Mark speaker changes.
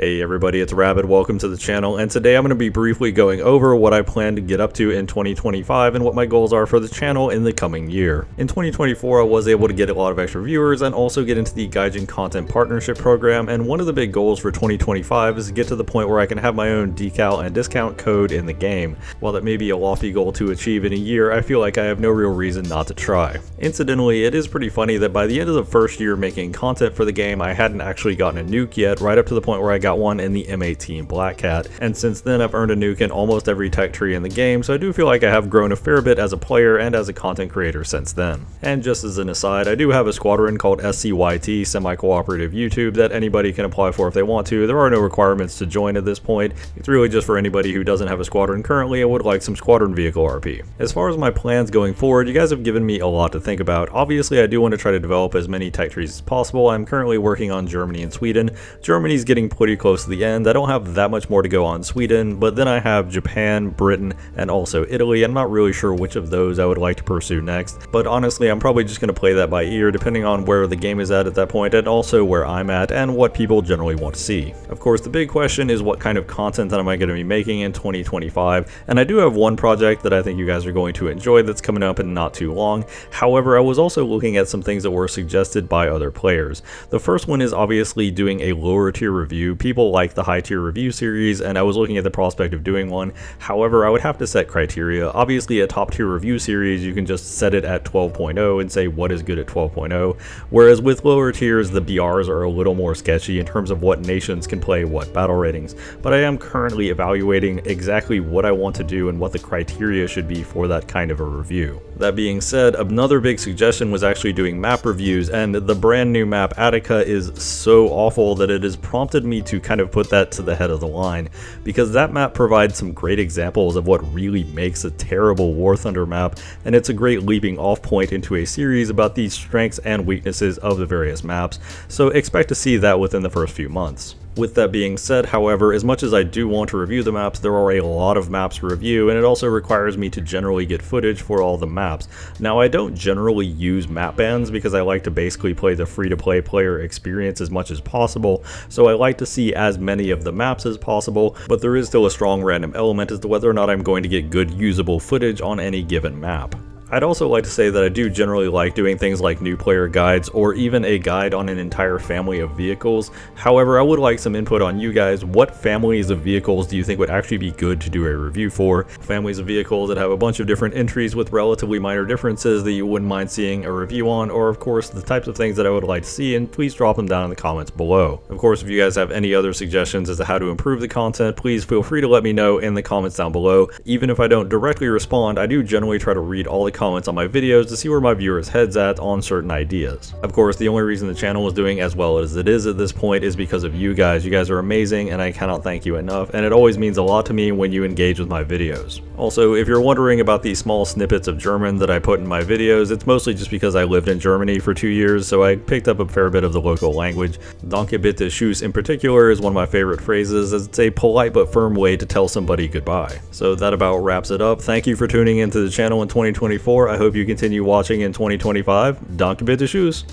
Speaker 1: Hey everybody, it's Rabbit. Welcome to the channel, and today I'm going to be briefly going over what I plan to get up to in 2025 and what my goals are for the channel in the coming year. In 2024, I was able to get a lot of extra viewers and also get into the Gaijin Content Partnership Program, and one of the big goals for 2025 is to get to the point where I can have my own decal and discount code in the game. While that may be a lofty goal to achieve in a year, I feel like I have no real reason not to try. Incidentally, it is pretty funny that by the end of the first year making content for the game, I hadn't actually gotten a nuke yet, right up to the point where I got one in the M18 Black Cat, and since then I've earned a nuke in almost every tech tree in the game, so I do feel like I have grown a fair bit as a player and as a content creator since then. And just as an aside, I do have a squadron called SCYT, Semi-Cooperative YouTube, that anybody can apply for if they want to. There are no requirements to join at this point. It's really just for anybody who doesn't have a squadron currently and would like some squadron vehicle RP. As far as my plans going forward, you guys have given me a lot to think about. Obviously, I do want to try to develop as many tech trees as possible. I'm currently working on Germany and Sweden. Germany's getting pretty close to the end. I don't have that much more to go on Sweden, but then I have Japan, Britain, and also Italy. I'm not really sure which of those I would like to pursue next, but honestly I'm probably just going to play that by ear depending on where the game is at that point, and also where I'm at and what people generally want to see. Of course, the big question is what kind of content that am I going to be making in 2025, and I do have one project that I think you guys are going to enjoy that's coming up in not too long. However, I was also looking at some things that were suggested by other players. The first one is obviously doing a lower tier review. People like the high tier review series, and I was looking at the prospect of doing one. However, I would have to set criteria. Obviously, a top tier review series, you can just set it at 12.0 and say what is good at 12.0, whereas with lower tiers, the BRs are a little more sketchy in terms of what nations can play what battle ratings, but I am currently evaluating exactly what I want to do and what the criteria should be for that kind of a review. That being said, another big suggestion was actually doing map reviews, and the brand new map Attica is so awful that it has prompted me to kind of put that to the head of the line, because that map provides some great examples of what really makes a terrible War Thunder map, and it's a great leaping off point into a series about the strengths and weaknesses of the various maps, so expect to see that within the first few months. With that being said, however, as much as I do want to review the maps, there are a lot of maps to review, and it also requires me to generally get footage for all the maps. Now, I don't generally use map bans because I like to basically play the free-to-play player experience as much as possible, so I like to see as many of the maps as possible, but there is still a strong random element as to whether or not I'm going to get good usable footage on any given map. I'd also like to say that I do generally like doing things like new player guides or even a guide on an entire family of vehicles. However, I would like some input on you guys. What families of vehicles do you think would actually be good to do a review for? Families of vehicles that have a bunch of different entries with relatively minor differences that you wouldn't mind seeing a review on, or of course the types of things that I would like to see, and please drop them down in the comments below. Of course, if you guys have any other suggestions as to how to improve the content, please feel free to let me know in the comments down below. Even if I don't directly respond, I do generally try to read all the comments on my videos to see where my viewers' heads at on certain ideas. Of course, the only reason the channel is doing as well as it is at this point is because of you guys. You guys are amazing, and I cannot thank you enough, and it always means a lot to me when you engage with my videos. Also, if you're wondering about these small snippets of German that I put in my videos, it's mostly just because I lived in Germany for 2 years, so I picked up a fair bit of the local language. Danke bitte tschüss in particular is one of my favorite phrases, as it's a polite but firm way to tell somebody goodbye. So that about wraps it up. Thank you for tuning into the channel in 2024. I hope you continue watching in 2025. Danke bitte tschüss.